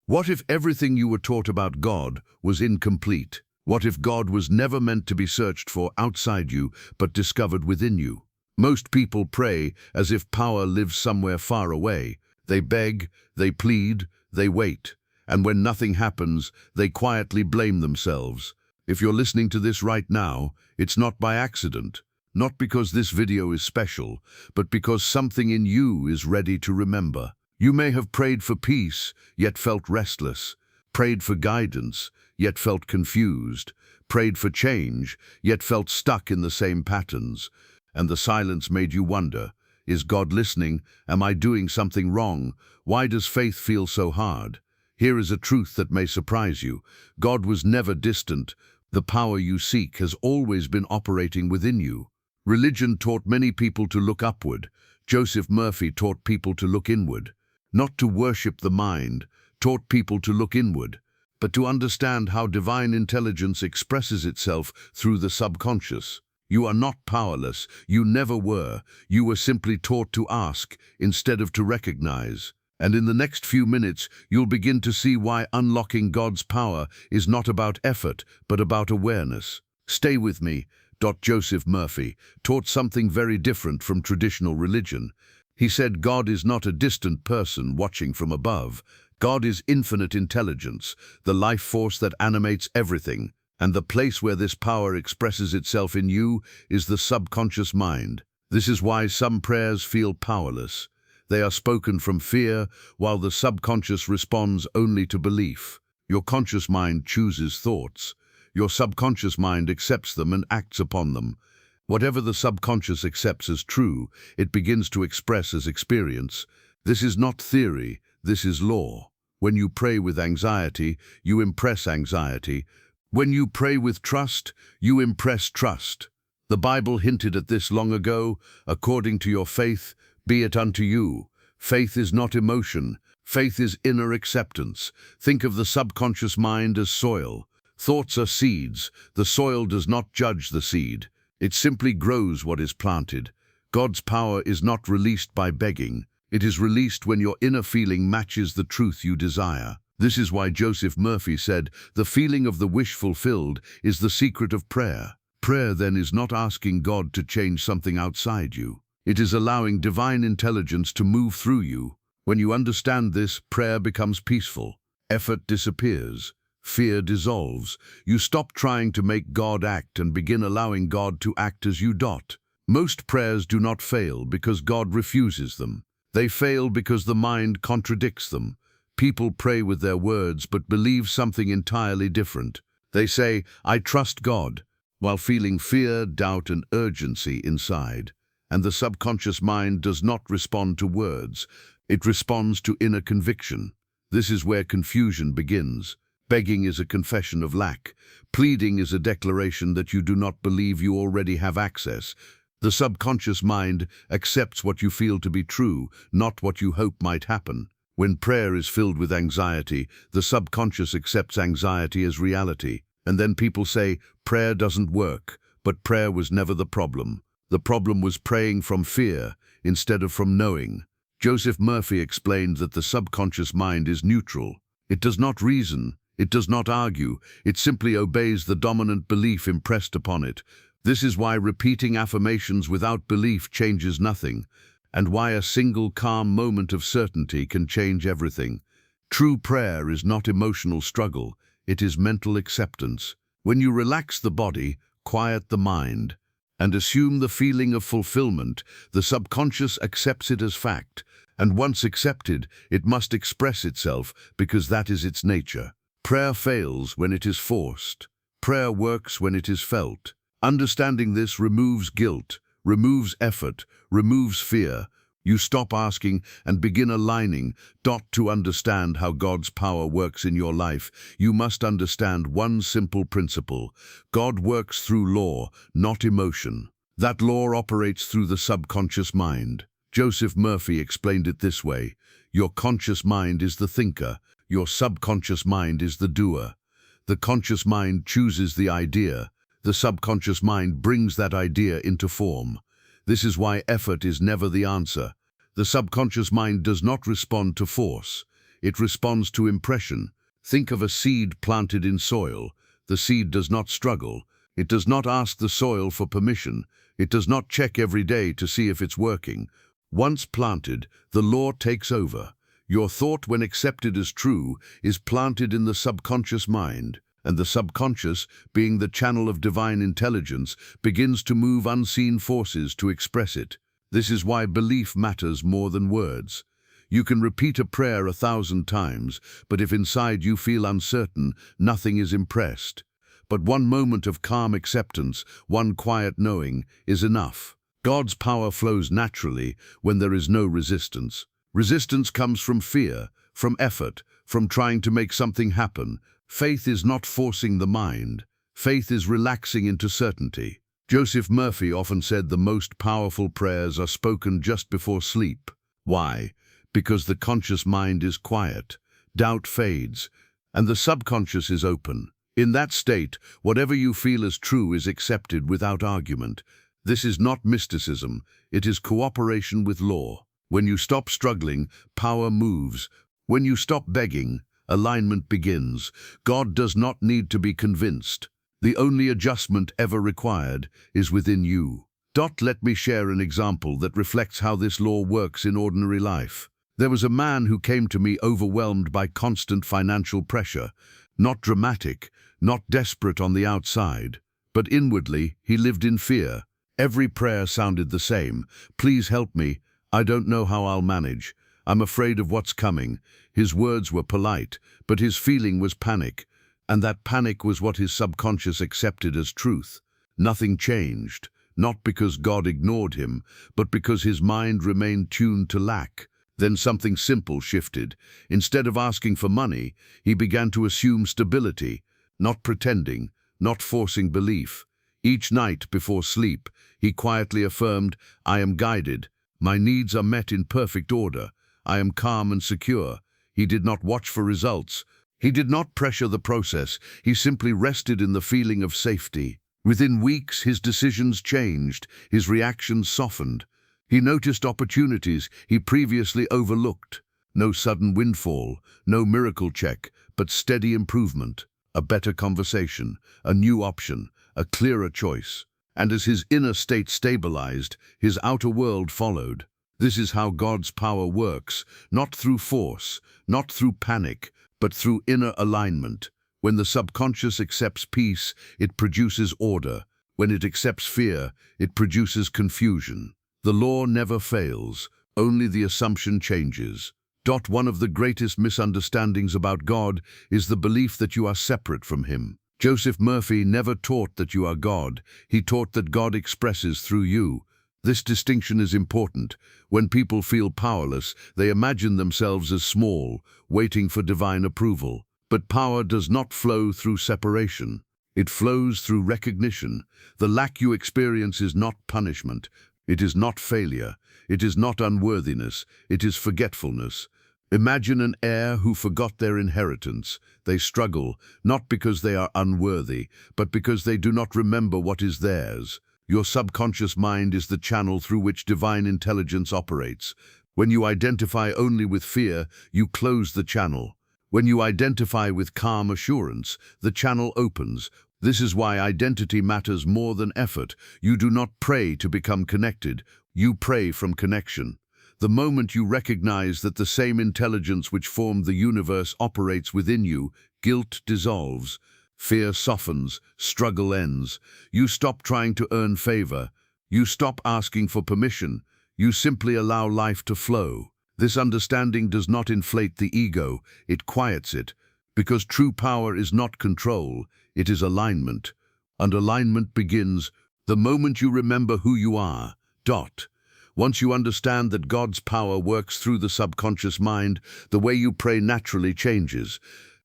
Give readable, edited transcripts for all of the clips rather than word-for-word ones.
What if everything you were taught about God was incomplete? What if God was never meant to be searched for outside you, but discovered within you? Most people pray as if power lives somewhere far away. They beg, they plead, they wait. And when nothing happens, they quietly blame themselves. If you're listening to this right now, it's not by accident. Not because this video is special, but because something in you is ready to remember. You may have prayed for peace, yet felt restless. Prayed for guidance, yet felt confused. Prayed for change, yet felt stuck in the same patterns. And the silence made you wonder, is God listening? Am I doing something wrong? Why does faith feel so hard? Here is a truth that may surprise you. God was never distant. The power you seek has always been operating within you. Religion taught many people to look upward. Joseph Murphy taught people to look inward. Not to worship the mind, taught people to look inward, but to understand how divine intelligence expresses itself through the subconscious. You are not powerless. You never were. You were simply taught to ask instead of to recognize. And in the next few minutes, you'll begin to see why unlocking God's power is not about effort, but about awareness. Stay with me. Joseph Murphy taught something very different from traditional religion. He said God is not a distant person watching from above. God is infinite intelligence, the life force that animates everything. And the place where this power expresses itself in you is the subconscious mind. This is why some prayers feel powerless. They are spoken from fear, while the subconscious responds only to belief. Your conscious mind chooses thoughts. Your subconscious mind accepts them and acts upon them. Whatever the subconscious accepts as true, it begins to express as experience. This is not theory, this is law. When you pray with anxiety, you impress anxiety. When you pray with trust, you impress trust. The Bible hinted at this long ago. According to your faith, be it unto you. Faith is not emotion. Faith is inner acceptance. Think of the subconscious mind as soil. Thoughts are seeds. The soil does not judge the seed. It simply grows what is planted. God's power is not released by begging. It is released when your inner feeling matches the truth you desire. This is why Joseph Murphy said, the feeling of the wish fulfilled is the secret of prayer. Prayer then is not asking God to change something outside you. It is allowing divine intelligence to move through you. When you understand this, prayer becomes peaceful. Effort disappears. Fear dissolves. You stop trying to make God act and begin allowing God to act as you dot. Most prayers do not fail because God refuses them. They fail because the mind contradicts them. People pray with their words but believe something entirely different. They say, I trust God, while feeling fear, doubt, and urgency inside. And the subconscious mind does not respond to words. It responds to inner conviction. This is where confusion begins. Begging is a confession of lack. Pleading is a declaration that you do not believe you already have access. The subconscious mind accepts what you feel to be true, not what you hope might happen. When prayer is filled with anxiety, the subconscious accepts anxiety as reality. And then people say, prayer doesn't work, but prayer was never the problem. The problem was praying from fear instead of from knowing. Joseph Murphy explained that the subconscious mind is neutral. It does not reason. It does not argue. It simply obeys the dominant belief impressed upon it. This is why repeating affirmations without belief changes nothing, and why a single calm moment of certainty can change everything. True prayer is not emotional struggle. It is mental acceptance. When you relax the body, quiet the mind, and assume the feeling of fulfillment, the subconscious accepts it as fact. And once accepted, it must express itself because that is its nature. Prayer fails when it is forced. Prayer works when it is felt. Understanding this removes guilt, removes effort, removes fear. You stop asking and begin aligning. To understand how God's power works in your life, you must understand one simple principle. God works through law, not emotion. That law operates through the subconscious mind. Joseph Murphy explained it this way. Your conscious mind is the thinker. Your subconscious mind is the doer. The conscious mind chooses the idea. The subconscious mind brings that idea into form. This is why effort is never the answer. The subconscious mind does not respond to force. It responds to impression. Think of a seed planted in soil. The seed does not struggle. It does not ask the soil for permission. It does not check every day to see if it's working. Once planted, the law takes over. Your thought, when accepted as true, is planted in the subconscious mind, and the subconscious, being the channel of divine intelligence, begins to move unseen forces to express it. This is why belief matters more than words. You can repeat a prayer 1,000 times, but if inside you feel uncertain, nothing is impressed. But one moment of calm acceptance, one quiet knowing, is enough. God's power flows naturally when there is no resistance. Resistance comes from fear, from effort, from trying to make something happen. Faith is not forcing the mind. Faith is relaxing into certainty. Joseph Murphy often said the most powerful prayers are spoken just before sleep. Why? Because the conscious mind is quiet, doubt fades, and the subconscious is open. In that state, whatever you feel as true is accepted without argument. This is not mysticism, it is cooperation with law. When you stop struggling, power moves. When you stop begging, alignment begins. God does not need to be convinced. The only adjustment ever required is within you. Let me share an example that reflects how this law works in ordinary life. There was a man who came to me overwhelmed by constant financial pressure. Not dramatic, not desperate on the outside, but inwardly he lived in fear. Every prayer sounded the same. Please help me. I don't know how I'll manage. I'm afraid of what's coming. His words were polite, but his feeling was panic. And that panic was what his subconscious accepted as truth. Nothing changed, not because God ignored him, but because his mind remained tuned to lack. Then something simple shifted. Instead of asking for money, he began to assume stability, not pretending, not forcing belief. Each night before sleep, he quietly affirmed, I am guided. My needs are met in perfect order. I am calm and secure. He did not watch for results. He did not pressure the process. He simply rested in the feeling of safety. Within weeks, his decisions changed. His reactions softened. He noticed opportunities he previously overlooked. No sudden windfall, no miracle check, but steady improvement. A better conversation, a new option, a clearer choice. And as his inner state stabilized, his outer world followed. This is how God's power works, not through force, not through panic, but through inner alignment. When the subconscious accepts peace, it produces order. When it accepts fear, it produces confusion. The law never fails, only the assumption changes. One of the greatest misunderstandings about God is the belief that you are separate from Him. Joseph Murphy never taught that you are God. He taught that God expresses through you. This distinction is important. When people feel powerless, they imagine themselves as small, waiting for divine approval. But power does not flow through separation. It flows through recognition. The lack you experience is not punishment. It is not failure. It is not unworthiness. It is forgetfulness. Imagine an heir who forgot their inheritance. They struggle, not because they are unworthy, but because they do not remember what is theirs. Your subconscious mind is the channel through which divine intelligence operates. When you identify only with fear, you close the channel. When you identify with calm assurance, the channel opens. This is why identity matters more than effort. You do not pray to become connected. You pray from connection. The moment you recognize that the same intelligence which formed the universe operates within you, guilt dissolves, fear softens, struggle ends. You stop trying to earn favor. You stop asking for permission. You simply allow life to flow. This understanding does not inflate the ego, it quiets it, because true power is not control, it is alignment. And alignment begins the moment you remember who you are. Once you understand that God's power works through the subconscious mind, the way you pray naturally changes.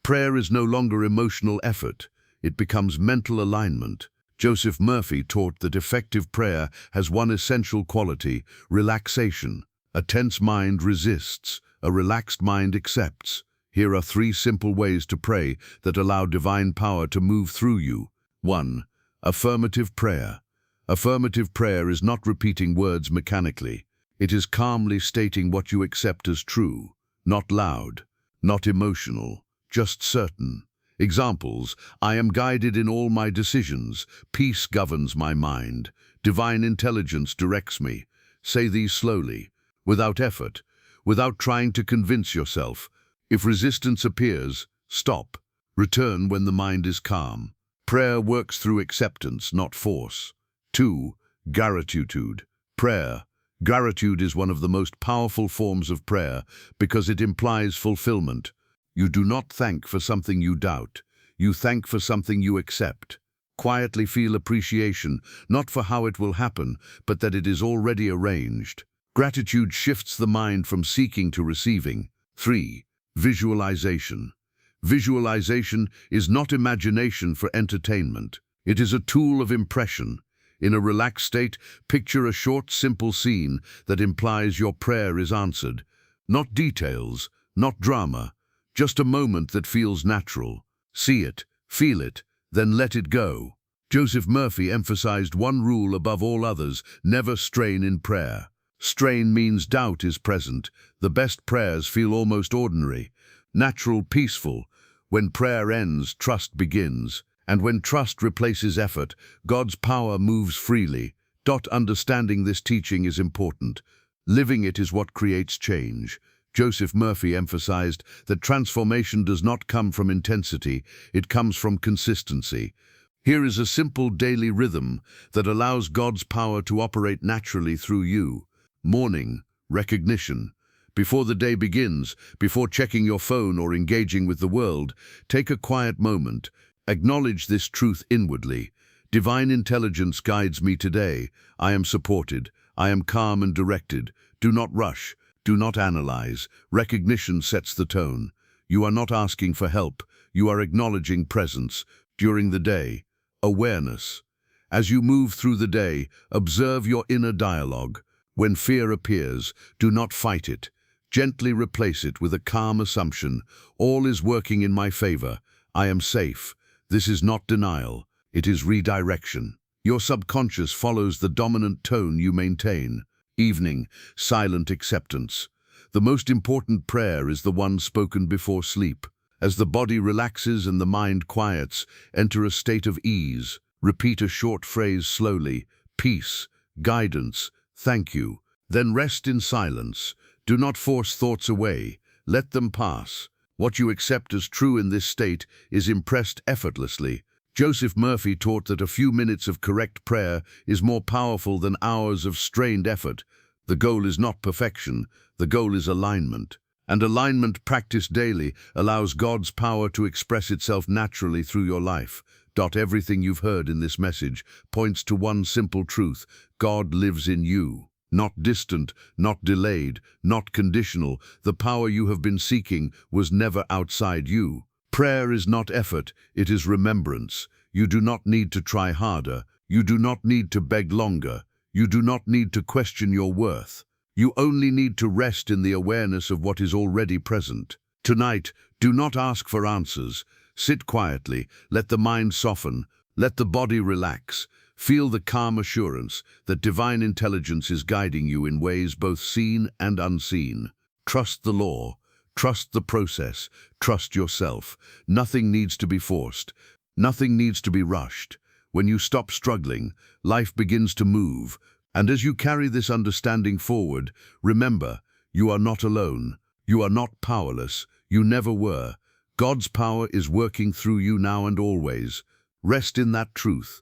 Prayer is no longer emotional effort, it becomes mental alignment. Joseph Murphy taught that effective prayer has one essential quality: relaxation. A tense mind resists, a relaxed mind accepts. Here are 3 simple ways to pray that allow divine power to move through you. 1. Affirmative prayer. Affirmative prayer is not repeating words mechanically. It is calmly stating what you accept as true, not loud, not emotional, just certain. Examples: I am guided in all my decisions. Peace governs my mind. Divine intelligence directs me. Say these slowly, without effort, without trying to convince yourself. If resistance appears, stop. Return when the mind is calm. Prayer works through acceptance, not force. 2. Gratitude. Prayer. Gratitude is one of the most powerful forms of prayer because it implies fulfillment. You do not thank for something you doubt. You thank for something you accept. Quietly feel appreciation, not for how it will happen, but that it is already arranged. Gratitude shifts the mind from seeking to receiving. 3. Visualization. Visualization is not imagination for entertainment. It is a tool of impression. In a relaxed state, picture a short, simple scene that implies your prayer is answered. Not details, not drama, just a moment that feels natural. See it, feel it, then let it go. Joseph Murphy emphasized one rule above all others: never strain in prayer. Strain means doubt is present. The best prayers feel almost ordinary, natural, peaceful. When prayer ends, trust begins. And when trust replaces effort, God's power moves freely. Understanding this teaching is important. Living it is what creates change. Joseph Murphy emphasized that transformation does not come from intensity, it comes from consistency. Here is a simple daily rhythm that allows God's power to operate naturally through you. Morning, recognition. Before the day begins, before checking your phone or engaging with the world, take a quiet moment. Acknowledge this truth inwardly. Divine intelligence guides me today. I am supported. I am calm and directed. Do not rush. Do not analyze. Recognition sets the tone. You are not asking for help. You are acknowledging presence. During the day, awareness. As you move through the day, observe your inner dialogue. When fear appears, do not fight it. Gently replace it with a calm assumption. All is working in my favor. I am safe. This is not denial. It is redirection. Your subconscious follows the dominant tone you maintain. Evening, silent acceptance. The most important prayer is the one spoken before sleep. As the body relaxes and the mind quiets, enter a state of ease. Repeat a short phrase slowly: peace, guidance, thank you. Then rest in silence. Do not force thoughts away. Let them pass. What you accept as true in this state is impressed effortlessly. Joseph Murphy taught that a few minutes of correct prayer is more powerful than hours of strained effort. The goal is not perfection, the goal is alignment. And alignment practiced daily allows God's power to express itself naturally through your life. Everything you've heard in this message points to one simple truth: God lives in you. Not distant, not delayed, not conditional. The power you have been seeking was never outside you. Prayer is not effort, it is remembrance. You do not need to try harder. You do not need to beg longer. You do not need to question your worth. You only need to rest in the awareness of what is already present. Tonight, do not ask for answers. Sit quietly, let the mind soften, let the body relax. Feel the calm assurance that divine intelligence is guiding you in ways both seen and unseen. Trust the law, trust the process, trust yourself. Nothing needs to be forced, nothing needs to be rushed. When you stop struggling, life begins to move. And as you carry this understanding forward, remember, you are not alone. You are not powerless. You never were. God's power is working through you now and always. Rest in that truth.